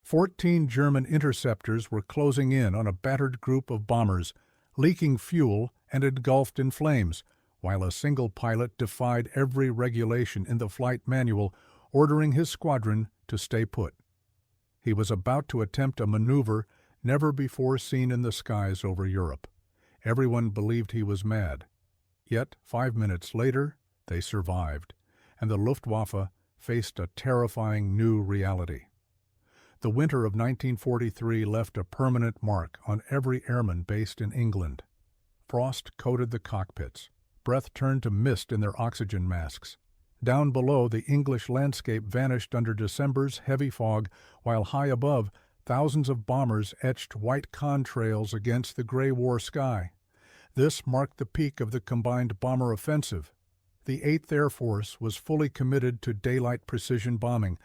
14 German interceptors were closing in on a battered group of bombers, leaking fuel and engulfed in flames, while a single pilot defied every regulation in the flight manual, ordering his squadron to stay put. He was about to attempt a maneuver never before seen in the skies over Europe. Everyone believed he was mad. Yet 5 minutes later, they survived, and the Luftwaffe faced a terrifying new reality. The winter of 1943 left a permanent mark on every airman based in England. Frost coated the cockpits. Breath turned to mist in their oxygen masks. Down below, the English landscape vanished under December's heavy fog, while high above, thousands of bombers etched white contrails against the gray war sky. This marked the peak of the combined bomber offensive. The 8th Air Force was fully committed to daylight precision bombing,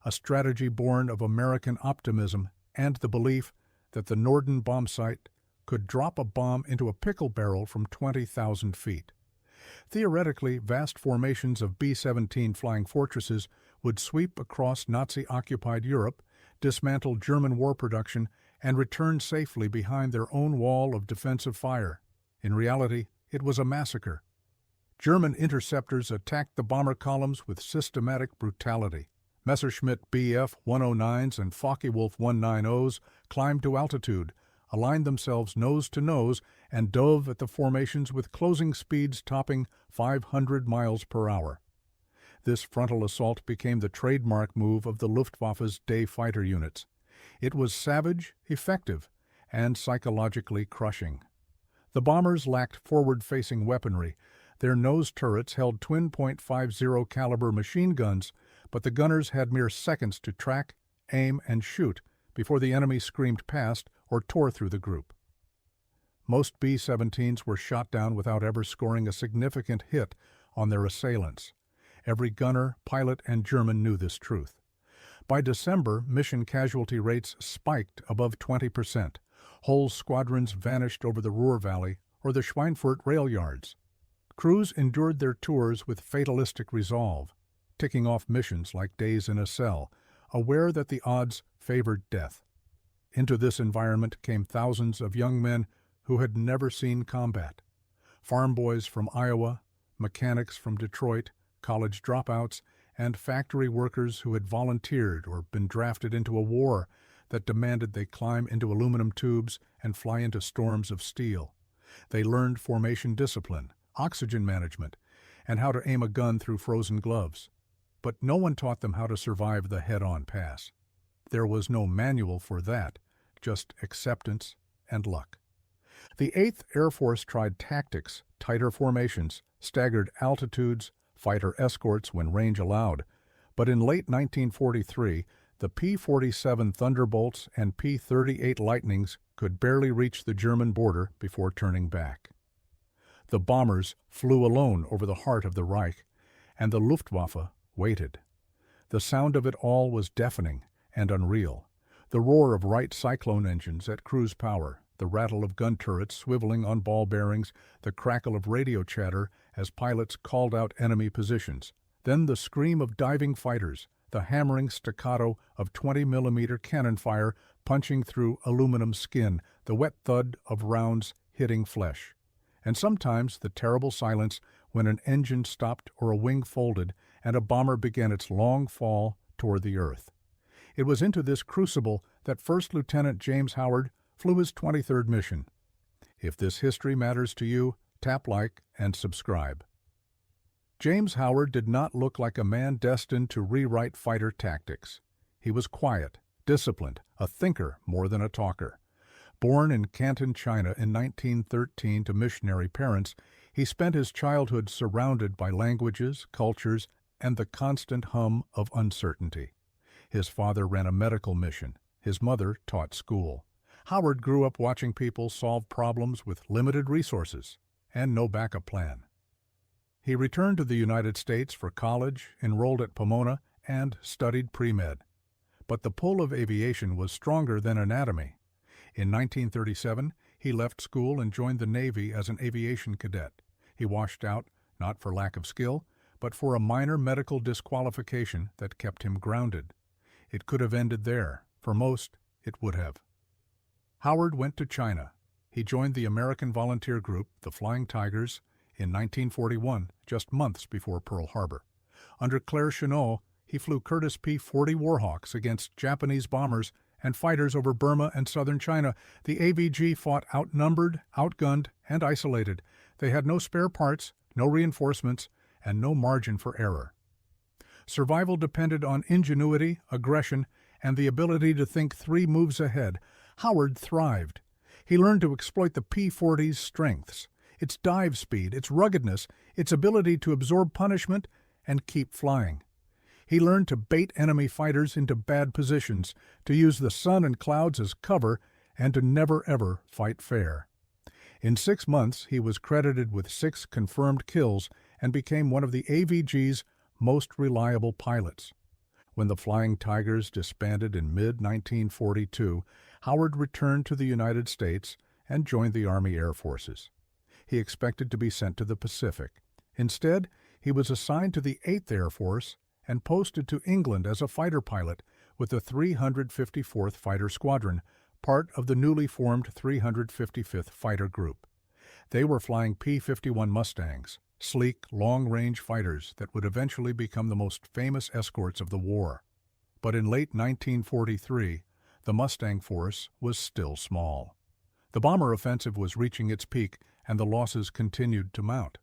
a strategy born of American optimism and the belief that the Norden bombsight could drop a bomb into a pickle barrel from 20,000 feet. Theoretically, vast formations of B-17 flying fortresses would sweep across Nazi-occupied Europe, dismantle German war production, and return safely behind their own wall of defensive fire. In reality, it was a massacre. German interceptors attacked the bomber columns with systematic brutality. Messerschmitt Bf-109s and Focke-Wulf 190s climbed to altitude, aligned themselves nose to nose, and dove at the formations with closing speeds topping 500 miles per hour. This frontal assault became the trademark move of the Luftwaffe's day fighter units. It was savage, effective, and psychologically crushing. The bombers lacked forward-facing weaponry. Their nose turrets held twin .50 caliber machine guns, but the gunners had mere seconds to track, aim, and shoot before the enemy screamed past or tore through the group. Most B-17s were shot down without ever scoring a significant hit on their assailants. Every gunner, pilot, and German knew this truth. By December, mission casualty rates spiked above 20%. Whole squadrons vanished over the Ruhr Valley or the Schweinfurt rail yards. Crews endured their tours with fatalistic resolve, ticking off missions like days in a cell, aware that the odds favored death. Into this environment came thousands of young men who had never seen combat. Farm boys from Iowa, mechanics from Detroit, college dropouts, and factory workers who had volunteered or been drafted into a war that demanded they climb into aluminum tubes and fly into storms of steel. They learned formation discipline, oxygen management, and how to aim a gun through frozen gloves. But no one taught them how to survive the head-on pass. There was no manual for that, just acceptance and luck. The 8th Air Force tried tactics, tighter formations, staggered altitudes, fighter escorts when range allowed, but in late 1943, the P-47 Thunderbolts and P-38 Lightnings could barely reach the German border before turning back. The bombers flew alone over the heart of the Reich, and the Luftwaffe waited. The sound of it all was deafening and unreal. The roar of Wright cyclone engines at cruise power, the rattle of gun turrets swiveling on ball bearings, the crackle of radio chatter as pilots called out enemy positions, then the scream of diving fighters, the hammering staccato of 20-millimeter cannon fire punching through aluminum skin, the wet thud of rounds hitting flesh. And sometimes the terrible silence when an engine stopped or a wing folded and a bomber began its long fall toward the earth. It was into this crucible that First Lieutenant James Howard flew his 23rd mission. If this history matters to you, tap like and subscribe. James Howard did not look like a man destined to rewrite fighter tactics. He was quiet, disciplined, a thinker more than a talker. Born in Canton, China in 1913 to missionary parents, he spent his childhood surrounded by languages, cultures, and the constant hum of uncertainty. His father ran a medical mission. His mother taught school. Howard grew up watching people solve problems with limited resources and no backup plan. He returned to the United States for college, enrolled at Pomona, and studied pre-med. But the pull of aviation was stronger than anatomy. In 1937, he left school and joined the Navy as an aviation cadet. He washed out, not for lack of skill, but for a minor medical disqualification that kept him grounded. It could have ended there, For most, it would have. Howard went to China. He joined the American volunteer group, the Flying Tigers, in 1941, just months before Pearl Harbor. Under Claire Chennault, he flew Curtiss P-40 Warhawks against Japanese bombers and fighters over Burma and southern China. The AVG fought outnumbered, outgunned, and isolated. They had no spare parts, no reinforcements, and no margin for error. Survival depended on ingenuity, aggression, and the ability to think 3 moves ahead. Howard thrived. He learned to exploit the P-40's strengths, its dive speed, its ruggedness, its ability to absorb punishment and keep flying. He learned to bait enemy fighters into bad positions, to use the sun and clouds as cover, and to never ever fight fair. In 6 months, he was credited with 6 confirmed kills and became one of the AVG's most reliable pilots. When the Flying Tigers disbanded in mid-1942, Howard returned to the United States and joined the Army Air Forces. He expected to be sent to the Pacific. Instead, he was assigned to the 8th Air Force and posted to England as a fighter pilot with the 354th Fighter Squadron, part of the newly formed 355th Fighter Group. They were flying P-51 Mustangs, sleek, long-range fighters that would eventually become the most famous escorts of the war. But in late 1943, the Mustang force was still small. The bomber offensive was reaching its peak, and the losses continued to mount.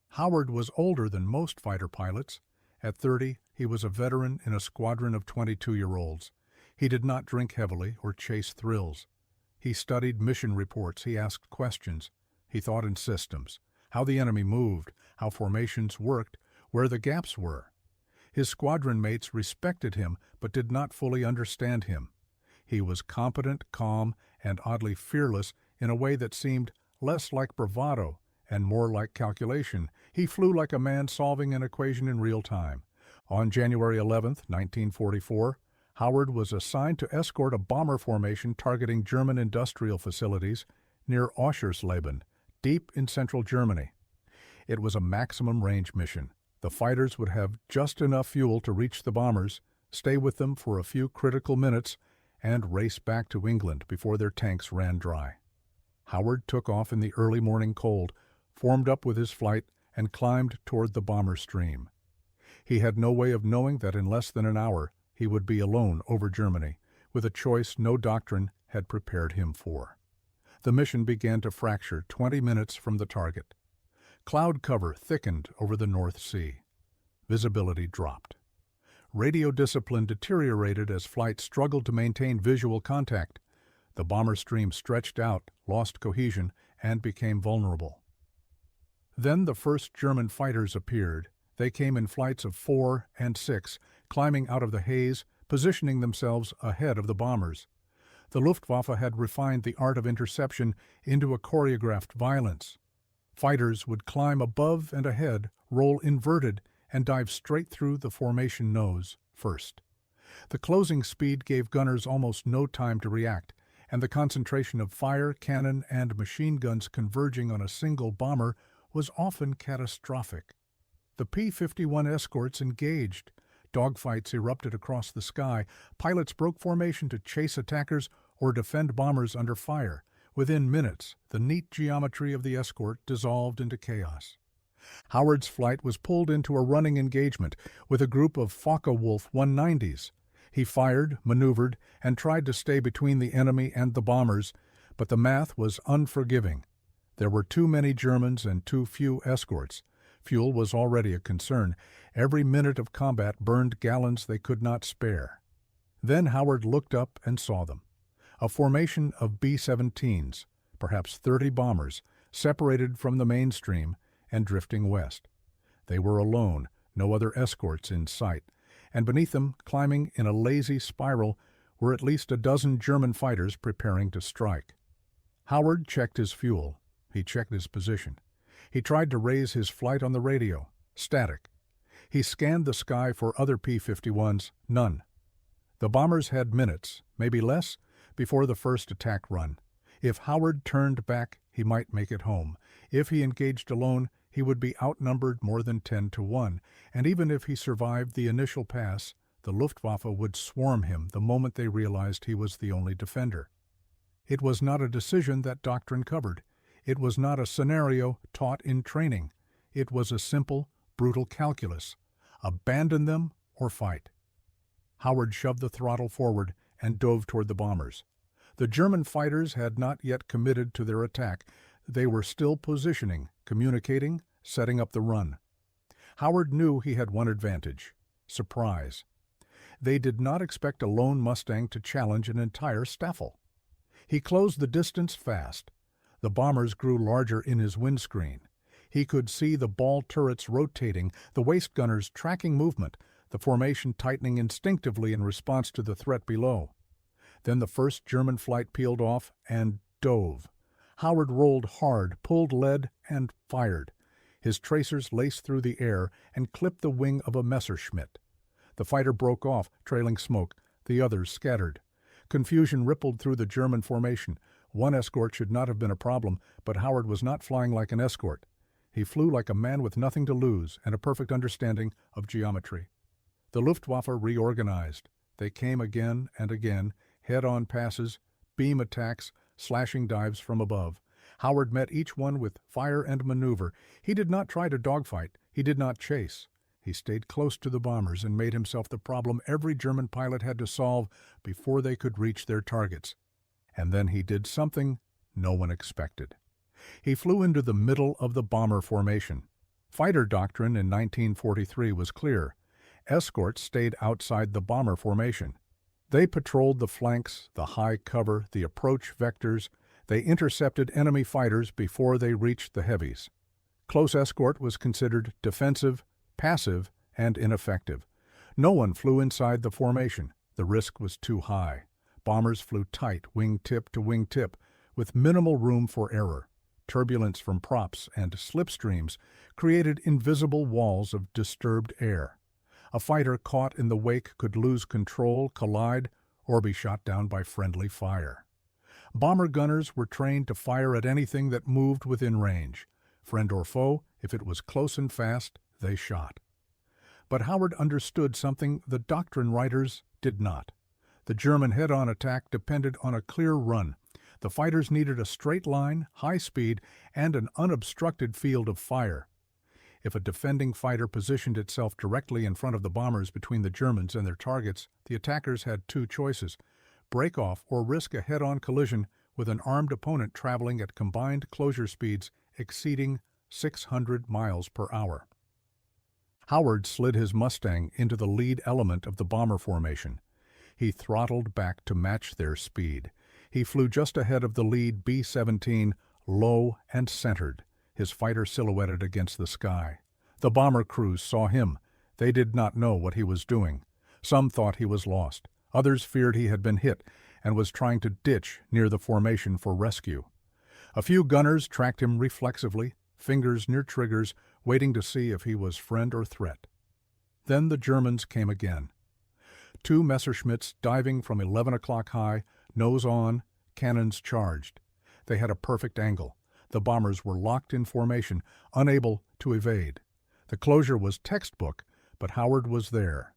Howard was older than most fighter pilots. At 30, he was a veteran in a squadron of 22-year-olds. He did not drink heavily or chase thrills. He studied mission reports, he asked questions, he thought in systems, how the enemy moved, how formations worked, where the gaps were. His squadron mates respected him but did not fully understand him. He was competent, calm, and oddly fearless in a way that seemed less like bravado and more like calculation. He flew like a man solving an equation in real time. On January 11, 1944, Howard was assigned to escort a bomber formation targeting German industrial facilities near Oschersleben, deep in central Germany. It was a maximum range mission. The fighters would have just enough fuel to reach the bombers, stay with them for a few critical minutes, and race back to England before their tanks ran dry. Howard took off in the early morning cold, formed up with his flight, and climbed toward the bomber stream. He had no way of knowing that in less than an hour he would be alone over Germany, with a choice no doctrine had prepared him for. The mission began to fracture 20 minutes from the target. Cloud cover thickened over the North Sea. Visibility dropped. Radio discipline deteriorated as flight struggled to maintain visual contact. The bomber stream stretched out, lost cohesion, and became vulnerable. Then the first German fighters appeared. They came in flights of 4 and 6, climbing out of the haze, positioning themselves ahead of the bombers. The Luftwaffe had refined the art of interception into a choreographed violence. Fighters would climb above and ahead, roll inverted, and dive straight through the formation nose first. The closing speed gave gunners almost no time to react, and the concentration of fire, cannon, and machine guns converging on a single bomber was often catastrophic. The P-51 escorts engaged. Dogfights erupted across the sky. Pilots broke formation to chase attackers or defend bombers under fire. Within minutes, the neat geometry of the escort dissolved into chaos. Howard's flight was pulled into a running engagement with a group of Focke-Wulf 190s. He fired, maneuvered, and tried to stay between the enemy and the bombers, but the math was unforgiving. There were too many Germans and too few escorts. Fuel was already a concern. Every minute of combat burned gallons they could not spare. Then Howard looked up and saw them. A formation of B-17s, perhaps 30 bombers, separated from the mainstream and drifting west. They were alone, no other escorts in sight, and beneath them, climbing in a lazy spiral, were at least a dozen German fighters preparing to strike. Howard checked his fuel. He checked his position. He tried to raise his flight on the radio. Static. He scanned the sky for other P-51s. None. The bombers had minutes, maybe less, before the first attack run. If Howard turned back, he might make it home. If he engaged alone, he would be outnumbered more than 10 to 1, and even if he survived the initial pass, The Luftwaffe would swarm him the moment they realized he was the only defender. It was not a decision that doctrine covered. It was not a scenario taught in training. It was a simple, brutal calculus. Abandon them or fight. Howard shoved the throttle forward and dove toward the bombers. The German fighters had not yet committed to their attack. They were still positioning, communicating, setting up the run. Howard knew he had one advantage: surprise. They did not expect a lone Mustang to challenge an entire staffel. He closed the distance fast. The bombers grew larger in his windscreen. He could see the ball turrets rotating, the waist gunners tracking movement, the formation tightening instinctively in response to the threat below. Then the first German flight peeled off and dove. Howard rolled hard, pulled lead, and fired. His tracers laced through the air and clipped the wing of a Messerschmitt. The fighter broke off, trailing smoke. The others scattered. Confusion rippled through the German formation. One escort should not have been a problem, but Howard was not flying like an escort. He flew like a man with nothing to lose and a perfect understanding of geometry. The Luftwaffe reorganized. They came again and again, head-on passes, beam attacks, slashing dives from above. Howard met each one with fire and maneuver. He did not try to dogfight. He did not chase. He stayed close to the bombers and made himself the problem every German pilot had to solve before they could reach their targets. And then he did something no one expected. He flew into the middle of the bomber formation. Fighter doctrine in 1943 was clear. Escorts stayed outside the bomber formation. They patrolled the flanks, the high cover, the approach vectors. They intercepted enemy fighters before they reached the heavies. Close escort was considered defensive, passive, and ineffective. No one flew inside the formation. The risk was too high. Bombers flew tight, wingtip to wingtip, with minimal room for error. Turbulence from props and slipstreams created invisible walls of disturbed air. A fighter caught in the wake could lose control, collide, or be shot down by friendly fire. Bomber gunners were trained to fire at anything that moved within range. Friend or foe, if it was close and fast, they shot. But Howard understood something the doctrine writers did not. The German head-on attack depended on a clear run. The fighters needed a straight line, high speed, and an unobstructed field of fire. If a defending fighter positioned itself directly in front of the bombers between the Germans and their targets, the attackers had two choices: break off or risk a head-on collision with an armed opponent traveling at combined closure speeds exceeding 600 miles per hour. Howard slid his Mustang into the lead element of the bomber formation. He throttled back to match their speed. He flew just ahead of the lead B-17, low and centered, his fighter silhouetted against the sky. The bomber crews saw him. They did not know what he was doing. Some thought he was lost. Others feared he had been hit and was trying to ditch near the formation for rescue. A few gunners tracked him reflexively, fingers near triggers, waiting to see if he was friend or threat. Then the Germans came again. Two Messerschmitts diving from 11 o'clock high, nose on, cannons charged. They had a perfect angle. The bombers were locked in formation, unable to evade. The closure was textbook, but Howard was there.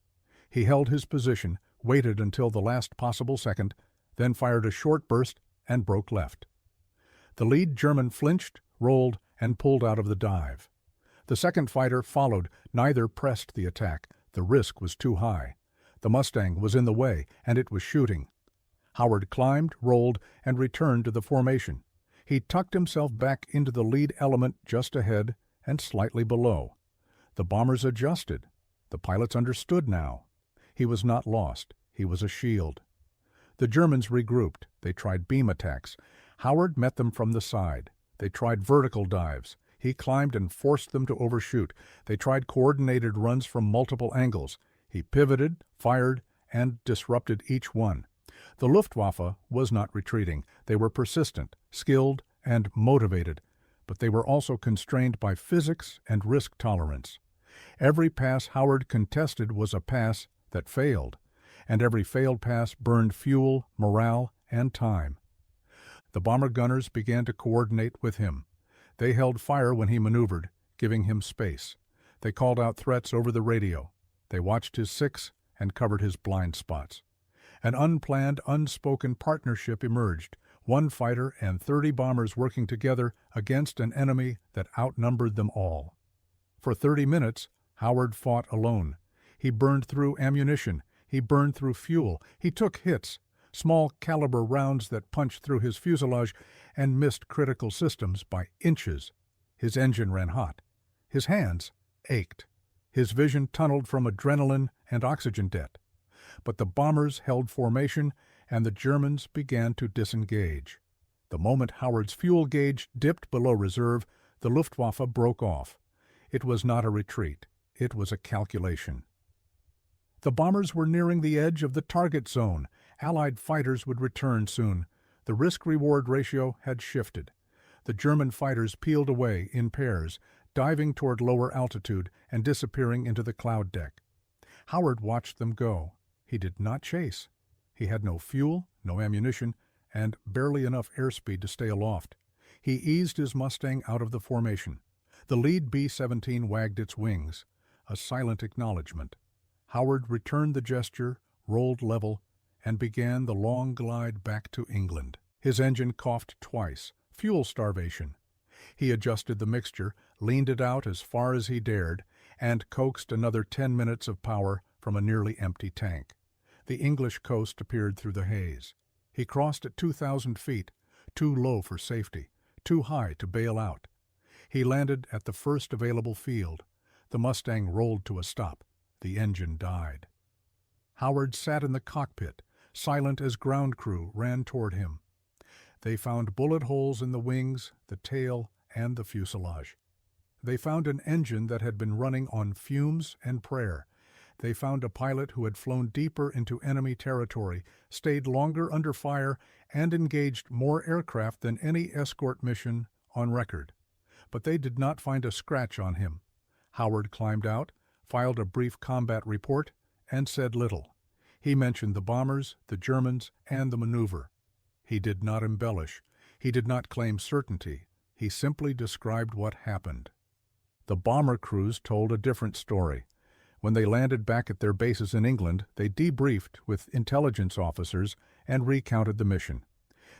He held his position, waited until the last possible second, then fired a short burst and broke left. The lead German flinched, rolled, and pulled out of the dive. The second fighter followed. Neither pressed the attack. The risk was too high. The Mustang was in the way, and it was shooting. Howard climbed, rolled, and returned to the formation. He tucked himself back into the lead element just ahead and slightly below. The bombers adjusted. The pilots understood now. He was not lost. He was a shield. The Germans regrouped. They tried beam attacks. Howard met them from the side. They tried vertical dives. He climbed and forced them to overshoot. They tried coordinated runs from multiple angles. He pivoted, fired, and disrupted each one. The Luftwaffe was not retreating. They were persistent, skilled, and motivated, but they were also constrained by physics and risk tolerance. Every pass Howard contested was a pass that failed, and every failed pass burned fuel, morale, and time. The bomber gunners began to coordinate with him. They held fire when he maneuvered, giving him space. They called out threats over the radio. They watched his 6- and covered his blind spots. An unplanned, unspoken partnership emerged, one fighter and 30 bombers working together against an enemy that outnumbered them all. For 30 minutes, Howard fought alone. He burned through ammunition. He burned through fuel. He took hits, small caliber rounds that punched through his fuselage and missed critical systems by inches. His engine ran hot. His hands ached. His vision tunneled from adrenaline and oxygen debt. But the bombers held formation, and the Germans began to disengage. The moment Howard's fuel gauge dipped below reserve, the Luftwaffe broke off. It was not a retreat. It was a calculation. The bombers were nearing the edge of the target zone. Allied fighters would return soon. The risk-reward ratio had shifted. The German fighters peeled away in pairs, diving toward lower altitude and disappearing into the cloud deck. Howard watched them go. He did not chase. He had no fuel, no ammunition, and barely enough airspeed to stay aloft. He eased his Mustang out of the formation. The lead B-17 wagged its wings, a silent acknowledgement. Howard returned the gesture, rolled level, and began the long glide back to England. His engine coughed twice, fuel starvation. He adjusted the mixture, leaned it out as far as he dared, and coaxed another 10 minutes of power from a nearly empty tank. The English coast appeared through the haze. He crossed at 2,000 feet, too low for safety, too high to bail out. He landed at the first available field. The Mustang rolled to a stop. The engine died. Howard sat in the cockpit, silent as ground crew ran toward him. They found bullet holes in the wings, the tail, and the fuselage. They found an engine that had been running on fumes and prayer. They found a pilot who had flown deeper into enemy territory, stayed longer under fire, and engaged more aircraft than any escort mission on record. But they did not find a scratch on him. Howard climbed out, filed a brief combat report, and said little. He mentioned the bombers, the Germans, and the maneuver. He did not embellish. He did not claim certainty. He simply described what happened. The bomber crews told a different story. When they landed back at their bases in England, they debriefed with intelligence officers and recounted the mission.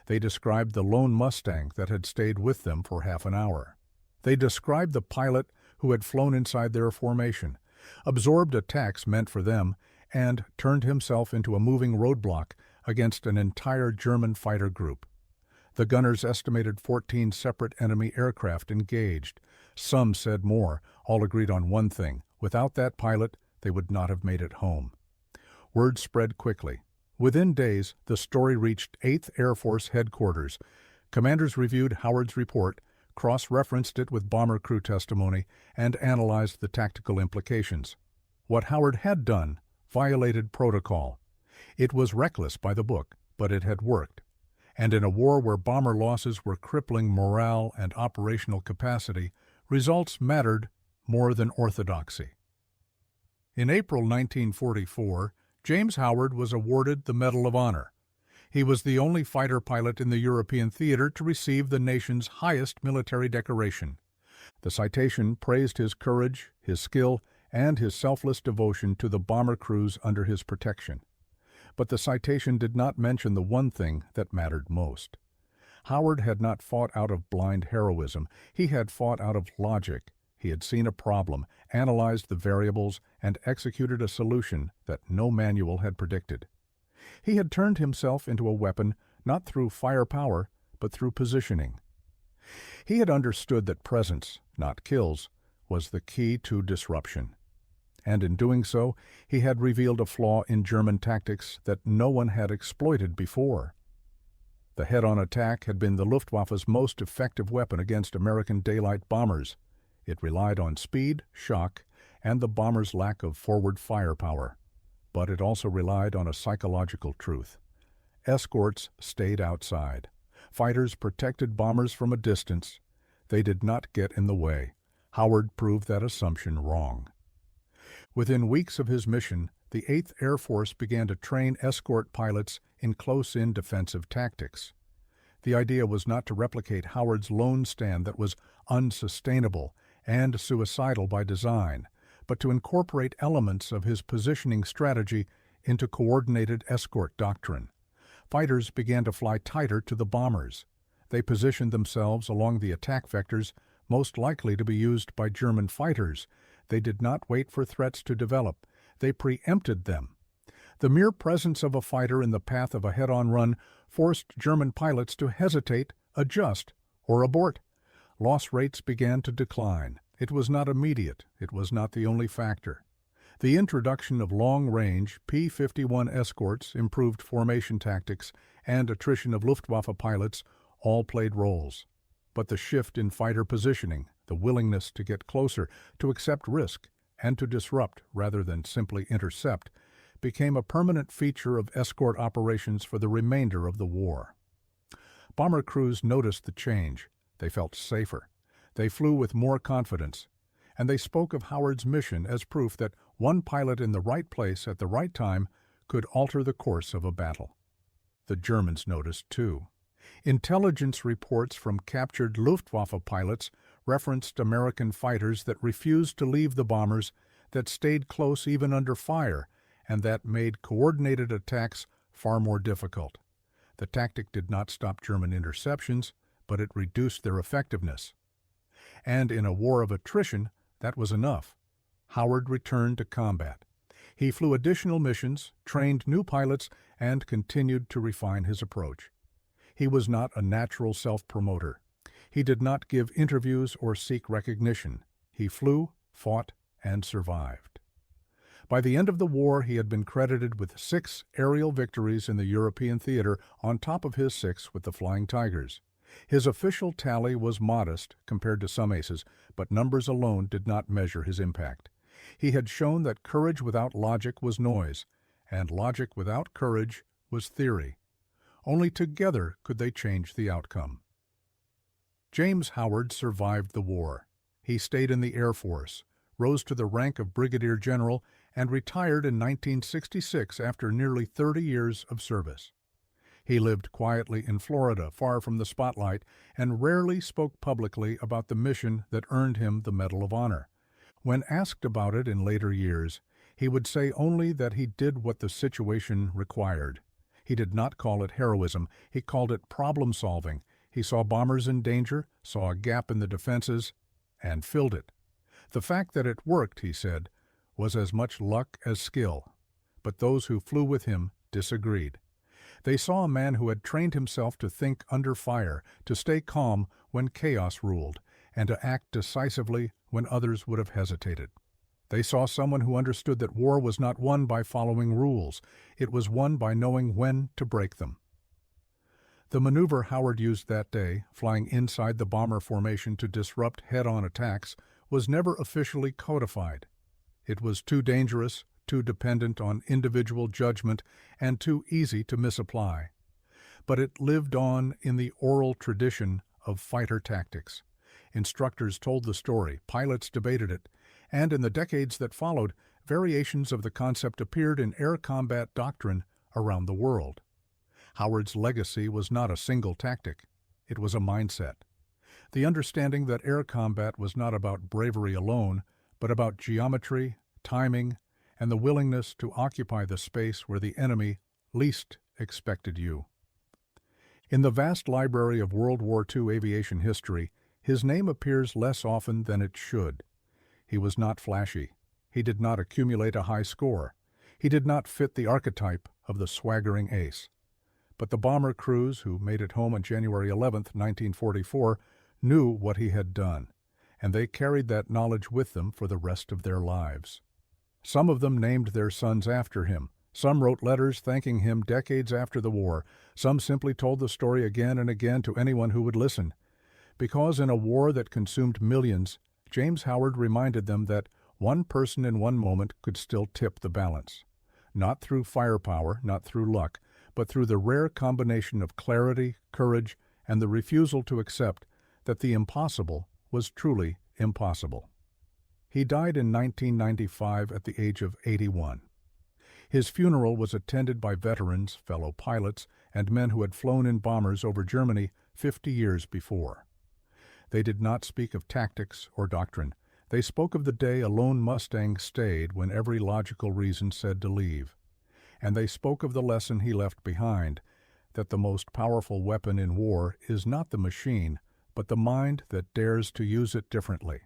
They described the lone Mustang that had stayed with them for half an hour. They described the pilot who had flown inside their formation, absorbed attacks meant for them, and turned himself into a moving roadblock against an entire German fighter group. The gunners estimated 14 separate enemy aircraft engaged. Some said more, all agreed on one thing. Without that pilot, they would not have made it home. Word spread quickly. Within days, the story reached 8th Air Force headquarters. Commanders reviewed Howard's report, cross-referenced it with bomber crew testimony, and analyzed the tactical implications. What Howard had done violated protocol. It was reckless by the book, but it had worked. And in a war where bomber losses were crippling morale and operational capacity, results mattered more than orthodoxy. In April 1944, James Howard was awarded the Medal of Honor. He was the only fighter pilot in the European theater to receive the nation's highest military decoration. The citation praised his courage, his skill, and his selfless devotion to the bomber crews under his protection. But the citation did not mention the one thing that mattered most. Howard had not fought out of blind heroism. He had fought out of logic. He had seen a problem, analyzed the variables, and executed a solution that no manual had predicted. He had turned himself into a weapon not through firepower, but through positioning. He had understood that presence, not kills, was the key to disruption. And in doing so, he had revealed a flaw in German tactics that no one had exploited before. The head-on attack had been the Luftwaffe's most effective weapon against American daylight bombers. It relied on speed, shock, and the bombers' lack of forward firepower. But it also relied on a psychological truth. Escorts stayed outside. Fighters protected bombers from a distance. They did not get in the way. Howard proved that assumption wrong. Within weeks of his mission, the 8th Air Force began to train escort pilots in close-in defensive tactics. The idea was not to replicate Howard's lone stand that was unsustainable and suicidal by design, but to incorporate elements of his positioning strategy into coordinated escort doctrine. Fighters began to fly tighter to the bombers. They positioned themselves along the attack vectors most likely to be used by German fighters. They did not wait for threats to develop. They preempted them. The mere presence of a fighter in the path of a head-on run forced German pilots to hesitate, adjust, or abort. Loss rates began to decline. It was not immediate. It was not the only factor. The introduction of long-range P-51 escorts, improved formation tactics, and attrition of Luftwaffe pilots all played roles. But the shift in fighter positioning, the willingness to get closer, to accept risk, and to disrupt rather than simply intercept, became a permanent feature of escort operations for the remainder of the war. Bomber crews noticed the change. They felt safer. They flew with more confidence. And they spoke of Howard's mission as proof that one pilot in the right place at the right time could alter the course of a battle. The Germans noticed, too. Intelligence reports from captured Luftwaffe pilots referenced American fighters that refused to leave the bombers, that stayed close even under fire, and that made coordinated attacks far more difficult. The tactic did not stop German interceptions, but it reduced their effectiveness. And in a war of attrition, that was enough. Howard returned to combat. He flew additional missions, trained new pilots, and continued to refine his approach. He was not a natural self-promoter. He did not give interviews or seek recognition. He flew, fought, and survived. By the end of the war, he had been credited with 6 aerial victories in the European theater on top of his 6 with the Flying Tigers. His official tally was modest compared to some aces, but numbers alone did not measure his impact. He had shown that courage without logic was noise, and logic without courage was theory. Only together could they change the outcome. James Howard survived the war. He stayed in the Air Force, rose to the rank of brigadier general, and retired in 1966 after nearly 30 years of service. He lived quietly in Florida, far from the spotlight, and rarely spoke publicly about the mission that earned him the Medal of Honor. When asked about it in later years, he would say only that he did what the situation required. He did not call it heroism. He called it problem-solving. He saw bombers in danger, saw a gap in the defenses, and filled it. The fact that it worked, he said, was as much luck as skill. But those who flew with him disagreed. They saw a man who had trained himself to think under fire, to stay calm when chaos ruled, and to act decisively when others would have hesitated. They saw someone who understood that war was not won by following rules. It was won by knowing when to break them. The maneuver Howard used that day, flying inside the bomber formation to disrupt head-on attacks, was never officially codified. It was too dangerous, too dependent on individual judgment, and too easy to misapply. But it lived on in the oral tradition of fighter tactics. Instructors told the story, pilots debated it, and in the decades that followed, variations of the concept appeared in air combat doctrine around the world. Howard's legacy was not a single tactic. It was a mindset. The understanding that air combat was not about bravery alone, but about geometry, timing, and the willingness to occupy the space where the enemy least expected you. In the vast library of World War II aviation history, his name appears less often than it should. He was not flashy. He did not accumulate a high score. He did not fit the archetype of the swaggering ace. But the bomber crews who made it home on January 11, 1944, knew what he had done, and they carried that knowledge with them for the rest of their lives. Some of them named their sons after him. Some wrote letters thanking him decades after the war. Some simply told the story again and again to anyone who would listen. Because in a war that consumed millions, James Howard reminded them that one person in one moment could still tip the balance. Not through firepower, not through luck, but through the rare combination of clarity, courage, and the refusal to accept that the impossible was truly impossible. He died in 1995 at the age of 81. His funeral was attended by veterans, fellow pilots, and men who had flown in bombers over Germany 50 years before. They did not speak of tactics or doctrine. They spoke of the day a lone Mustang stayed when every logical reason said to leave. And they spoke of the lesson he left behind, that the most powerful weapon in war is not the machine, but the mind that dares to use it differently.